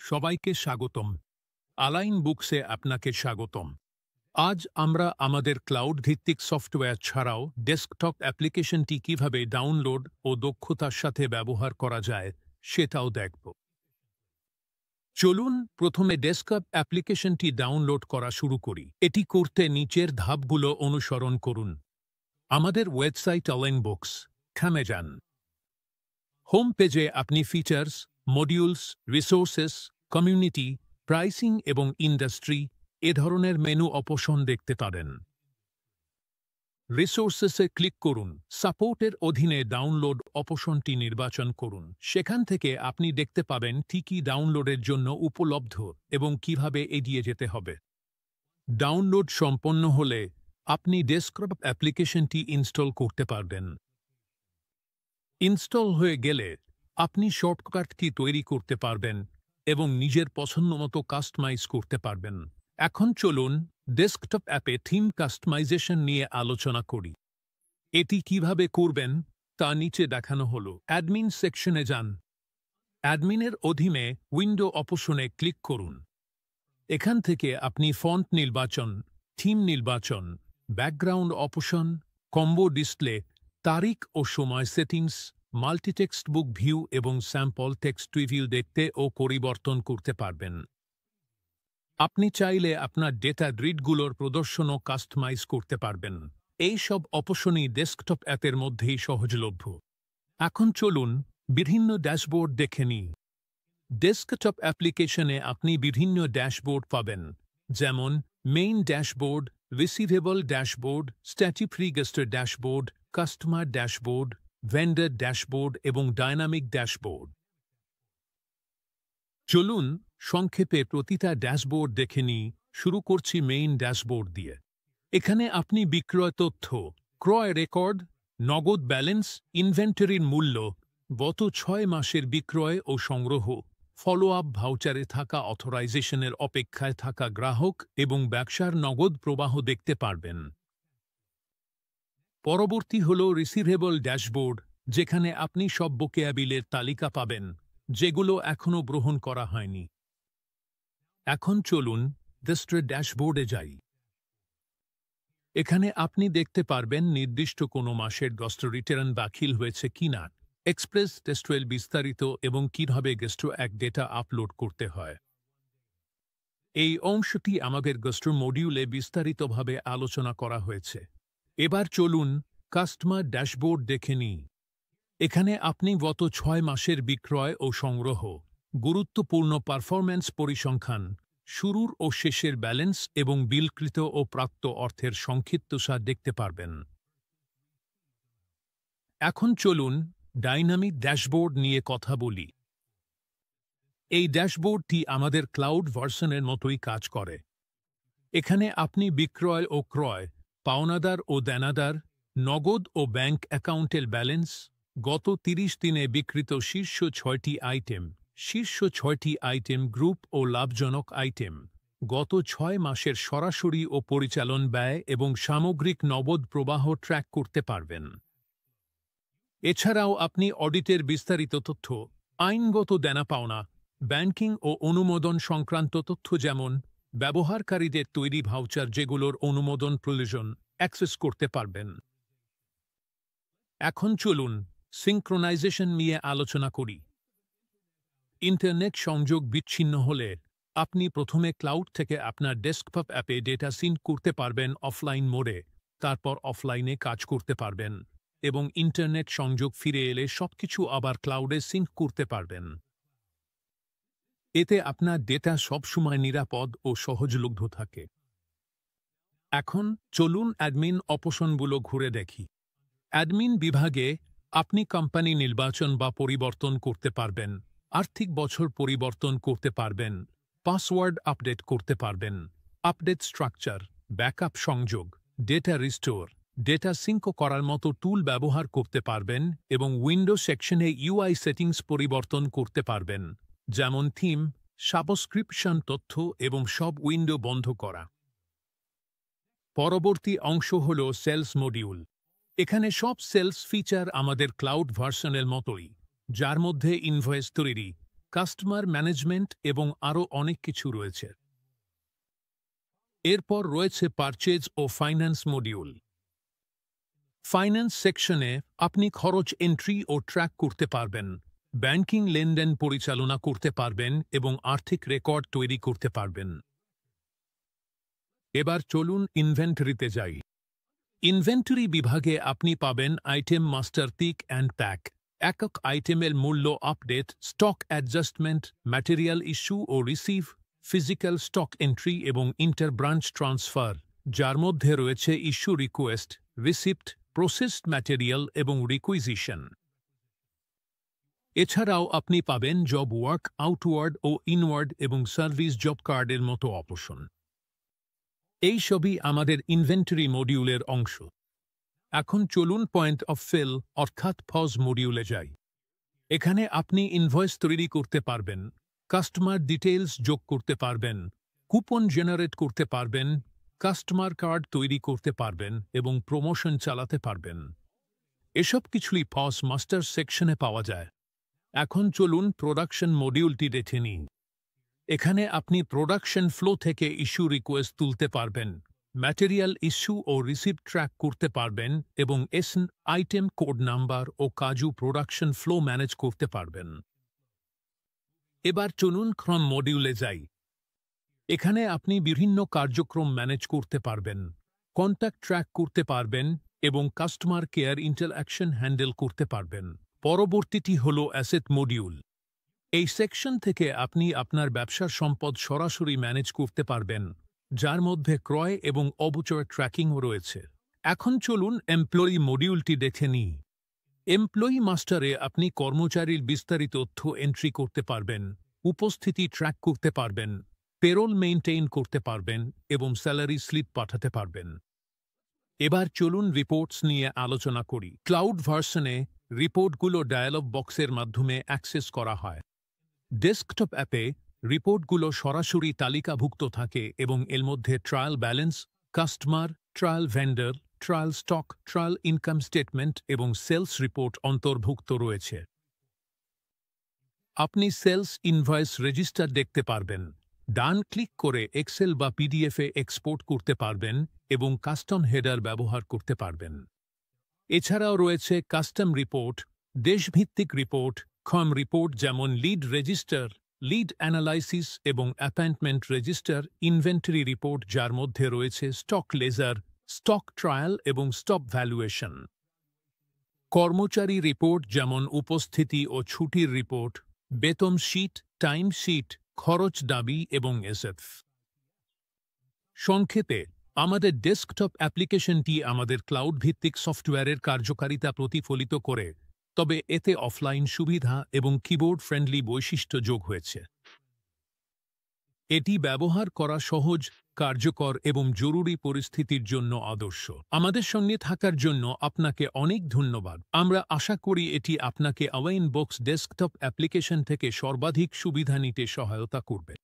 সবাইকে স্বাগতম। আলাইন বুকসে আপনাকে স্বাগতম। আজ আমরা আমাদের ক্লাউড ভিত্তিক সফটওয়্যার ছাড়াও ডেস্কটপ অ্যাপ্লিকেশনটি কিভাবে ডাউনলোড ও দক্ষতার সাথে ব্যবহার করা যায় সেটাও দেখব। চলুন প্রথমে ডেস্কটপ অ্যাপ্লিকেশনটি ডাউনলোড করা শুরু করি। এটি করতে নিচের ধাপগুলো অনুসরণ করুন। আমাদের ওয়েবসাইট আলাইন বুকস থামে যান। হোম পেজে আপনি features, modules, resources, community, pricing এবং ইন্ডাস্ট্রি এ ধরনের মেনু অপশন দেখতে পারেন। রিসোর্সেসে ক্লিক করুন। সাপোর্টের অধীনে ডাউনলোড অপশনটি নির্বাচন করুন। সেখান থেকে আপনি দেখতে পাবেন কি কি ডাউনলোডের জন্য উপলব্ধ এবং কিভাবে এগিয়ে যেতে হবে। ডাউনলোড সম্পন্ন হলে আপনি ডেস্কটপ অ্যাপ্লিকেশনটি ইনস্টল করতে পারবেন। ইনস্টল হয়ে গেলে আপনি শর্টকাটটি তৈরি করতে পারবেন এবং নিজের পছন্দমতো কাস্টমাইজ করতে পারবেন। এখন চলুন ডেস্কটপ অ্যাপে থিম কাস্টমাইজেশন নিয়ে আলোচনা করি। এটি কিভাবে করবেন তা নিচে দেখানো হলো। অ্যাডমিন সেকশনে যান। অ্যাডমিনের অধীনে উইন্ডো অপশনে ক্লিক করুন। এখান থেকে আপনি ফন্ট নির্বাচন, থিম নির্বাচন, ব্যাকগ্রাউন্ড অপশন, কম্বো ডিসপ্লে, তারিখ ও সময় সেটিংস, মাল্টিটেক্সট বুক ভিউ এবং স্যাম্পল টেক্সট রিভিউ দেখতে ও পরিবর্তন করতে পারবেন। আপনি চাইলে আপনার ডেটা গ্রিডগুলোর প্রদর্শনও কাস্টমাইজ করতে পারবেন। এই সব অপশনই ডেস্কটপ অ্যাপের মধ্যেই সহজলভ্য। এখন চলুন বিভিন্ন ড্যাশবোর্ড দেখে নিই। ডেস্কটপ অ্যাপ্লিকেশনে আপনি বিভিন্ন ড্যাশবোর্ড পাবেন, যেমন main dashboard, receivable dashboard, statutory গেস্টার dashboard, customer dashboard, vendor dashboard এবং ডায়নামিক ড্যাশবোর্ড। চলুন সংক্ষেপে প্রতিটা ড্যাশবোর্ড দেখে নিই। শুরু করছি মেইন ড্যাশবোর্ড দিয়ে। এখানে আপনি বিক্রয় তথ্য, ক্রয় রেকর্ড, নগদ ব্যালেন্স, ইনভেন্টরির মূল্য, গত 6 মাসের বিক্রয় ও সংগ্রহ, ফলো আপ ভাউচারে থাকা অথরাইজেশনের অপেক্ষায় থাকা গ্রাহক এবং ব্যবসার নগদ প্রবাহ দেখতে পারবেন। পরবর্তী হল রিসিভেবল ড্যাশবোর্ড, যেখানে আপনি সব বকেয়া বিলের তালিকা পাবেন যেগুলো এখনও গ্রহণ করা হয়নি। এখন চলুন গেস্টার ড্যাশবোর্ডে যাই। এখানে আপনি দেখতে পারবেন নির্দিষ্ট কোনো মাসের গেস্টার রিটার্ন দাখিল হয়েছে কিনা, এক্সপ্রেস টেস্টওয়েল বিস্তারিত এবং কিভাবে গেস্টার এক ডেটা আপলোড করতে হয়। এই অংশটি আমাদের গেস্টার মডিউলে বিস্তারিতভাবে আলোচনা করা হয়েছে। এবার চলুন কাস্টমার ড্যাশবোর্ড দেখে নিই। এখানে আপনি গত 6 মাসের বিক্রয় ও সংগ্রহ, গুরুত্বপূর্ণ পারফরম্যান্স পরিসংখ্যান, শুরুর ও শেষের ব্যালেন্স এবং বিলকৃত ও প্রাপ্ত অর্থের সংক্ষিপ্তসার দেখতে পারবেন। এখন চলুন ডাইনামিক ড্যাশবোর্ড নিয়ে কথা বলি। এই ড্যাশবোর্ডটি আমাদের ক্লাউড ভার্সনের মতোই কাজ করে। এখানে আপনি বিক্রয় ও ক্রয়, পাওনাদার ও দেনাদার, নগদ ও ব্যাংক অ্যাকাউন্টের ব্যালেন্স, গত 30 দিনে বিক্রিত শীর্ষ 6টি আইটেম, শীর্ষ 6টি আইটেম গ্রুপ ও লাভজনক আইটেম, গত 6 মাসের সরাসরি ও পরিচালন ব্যয় এবং সামগ্রিক নগদ প্রবাহ ট্র্যাক করতে পারবেন। এছাড়াও আপনি অডিটের বিস্তারিত তথ্য, আইনগত দেনা পাওনা, ব্যাংকিং ও অনুমোদন সংক্রান্ত তথ্য যেমন ব্যবহারকারীদের তৈরি ভাউচার যেগুলোর অনুমোদন প্রয়োজন অ্যাক্সেস করতে পারবেন। এখন চলুন সিঙ্ক্রোনাইজেশন নিয়ে আলোচনা করি। ইন্টারনেট সংযোগ বিচ্ছিন্ন হলে আপনি প্রথমে ক্লাউড থেকে আপনার ডেস্কটপ অ্যাপে ডেটা সিঙ্ক করতে পারবেন অফলাইন মোডে, তারপর অফলাইনে কাজ করতে পারবেন এবং ইন্টারনেট সংযোগ ফিরে এলে সবকিছু আবার ক্লাউডে সিঙ্ক করতে পারবেন। এতে আপনার ডেটা সবসময় নিরাপদ ও সহজলভ্য থাকে। এখন চলুন অ্যাডমিন অপশনগুলো ঘুরে দেখি। অ্যাডমিন বিভাগে আপনি কোম্পানি নির্বাচন বা পরিবর্তন করতে পারবেন, আর্থিক বছর পরিবর্তন করতে পারবেন, পাসওয়ার্ড আপডেট করতে পারবেন, আপডেট স্ট্রাকচার, ব্যাকআপ সংযোগ, ডেটা রিস্টোর, ডেটা সিঙ্ক করার মতো টুল ব্যবহার করতে পারবেন এবং উইন্ডো সেকশনে ইউআই সেটিংস পরিবর্তন করতে পারবেন, যেমন থিম, সাবস্ক্রিপশন তথ্য এবং সব উইন্ডো বন্ধ করা। পরবর্তী অংশ হল সেলস মডিউল। এখানে সব সেলস ফিচার আমাদের ক্লাউড ভার্সনের মতোই, যার মধ্যে ইনভয়েস তৈরি, কাস্টমার ম্যানেজমেন্ট এবং আরও অনেক কিছু রয়েছে। এরপর রয়েছে পারচেজ ও ফাইন্যান্স মডিউল। ফাইন্যান্স সেকশনে আপনি খরচ এন্ট্রি ও ট্র্যাক করতে পারবেন, ব্যাংকিং লেনদেন পরিচালনা করতে পারবেন এবং আর্থিক রেকর্ড তৈরি করতে পারবেন। এবার চলুন ইনভেন্টরিতে যাই। ইনভেন্টরি বিভাগে আপনি পাবেন item master pick and pack, একক আইটেমের মূল্য update, stock adjustment, material issue ও রিসিভ, ফিজিক্যাল স্টক এন্ট্রি এবং ইন্টার ব্রাঞ্চ ট্রান্সফার, যার মধ্যে রয়েছে issue request, receipt, processed material এবং রিকুইজিশন। এছাড়াও আপনি পাবেন জব ওয়ার্ক, আউটওয়ার্ড ও ইনওয়ার্ড এবং সার্ভিস জব কার্ডের মতো অপশন। এই সবই আমাদের ইনভেন্টরি মডিউলের অংশ। এখন চলুন পয়েন্ট অফ সেল অর্থাৎ পজ মডিউলে যাই। এখানে আপনি ইনভয়েস তৈরি করতে পারবেন, কাস্টমার ডিটেইলস যোগ করতে পারবেন, কুপন জেনারেট করতে পারবেন, কাস্টমার কার্ড তৈরি করতে পারবেন এবং প্রমোশন চালাতে পারবেন। এসব কিছুই পজ মাস্টার সেকশনে পাওয়া যায়। এখন চলুন প্রোডাকশন মডিউলটি দেখে নিই। এখানে আপনি প্রোডাকশন ফ্লো থেকে ইস্যু রিকোয়েস্ট তুলতে পারবেন, ম্যাটেরিয়াল ইস্যু ও রিসিপ্ট ট্র্যাক করতে পারবেন এবং এসএন, আইটেম কোড নাম্বার ও কাজু প্রোডাকশন ফ্লো ম্যানেজ করতে পারবেন। এবার চলুন ক্রম মডিউলে যাই। এখানে আপনি বিভিন্ন কার্যক্রম ম্যানেজ করতে পারবেন, কন্ট্যাক্ট ট্র্যাক করতে পারবেন এবং কাস্টমার কেয়ার ইন্টারঅ্যাকশন হ্যান্ডেল করতে পারবেন। পরবর্তীটি হল অ্যাসেট মডিউল। এই সেকশন থেকে আপনি আপনার ব্যবসার সম্পদ সরাসরি ম্যানেজ করতে পারবেন, যার মধ্যে ক্রয় এবং অবচয় ট্র্যাকিংও রয়েছে। এখন চলুন এমপ্লয়ি মডিউলটি দেখে নিই। এমপ্লয়ি মাস্টারে আপনি কর্মচারীর বিস্তারিত তথ্য এন্ট্রি করতে পারবেন, উপস্থিতি ট্র্যাক করতে পারবেন, পেরোল মেইনটেইন করতে পারবেন এবং স্যালারি স্লিপ পাঠাতে পারবেন। এবার চলুন রিপোর্টস নিয়ে আলোচনা করি। ক্লাউড ভার্সনে রিপোর্টগুলো ডায়ালগ বক্সের মাধ্যমে অ্যাক্সেস করা হয়। ডেস্কটপ অ্যাপে রিপোর্টগুলো সরাসরি তালিকাভুক্ত থাকে এবং এর মধ্যে trial balance, customer, trial vendor, trial stock, trial income statement এবং সেলস রিপোর্ট অন্তর্ভুক্ত রয়েছে। আপনি সেলস ইনভয়েস রেজিস্টার দেখতে পারবেন, ডান ক্লিক করে এক্সেল বা পিডিএফে এক্সপোর্ট করতে পারবেন এবং কাস্টম হেডার ব্যবহার করতে পারবেন। এছাড়াও রয়েছে কাস্টম রিপোর্ট, দেশভিত্তিক রিপোর্ট, কম রিপোর্ট যেমন লিড রেজিস্টার, লিড অ্যানালাইসিস এবং অ্যাপয়েন্টমেন্ট রেজিস্টার, ইনভেন্টরি রিপোর্ট যার মধ্যে রয়েছে স্টক লেজার, স্টক ট্রায়াল এবং স্টক ভ্যালুয়েশন। কর্মচারী রিপোর্ট যেমন উপস্থিতি ও ছুটির রিপোর্ট, বেতন শিট, টাইম শিট, খরচ দাবি এবং এসএফ। সংক্ষেপে, আমাদের ডেস্কটপ অ্যাপ্লিকেশনটি আমাদের ক্লাউড ভিত্তিক সফটওয়্যারের কার্যকারিতা প্রতিফলিত করে, তবে এতে অফলাইন সুবিধা এবং কিবোর্ড ফ্রেন্ডলি বৈশিষ্ট্য যোগ হয়েছে। এটি ব্যবহার করা সহজ, কার্যকর এবং জরুরি পরিস্থিতির জন্য আদর্শ। আমাদের সঙ্গে থাকার জন্য আপনাকে অনেক ধন্যবাদ। আমরা আশা করি এটি আপনাকে আওয়াইনবক্স ডেস্কটপ অ্যাপ্লিকেশন থেকে সর্বাধিক সুবিধা নিতে সহায়তা করবে।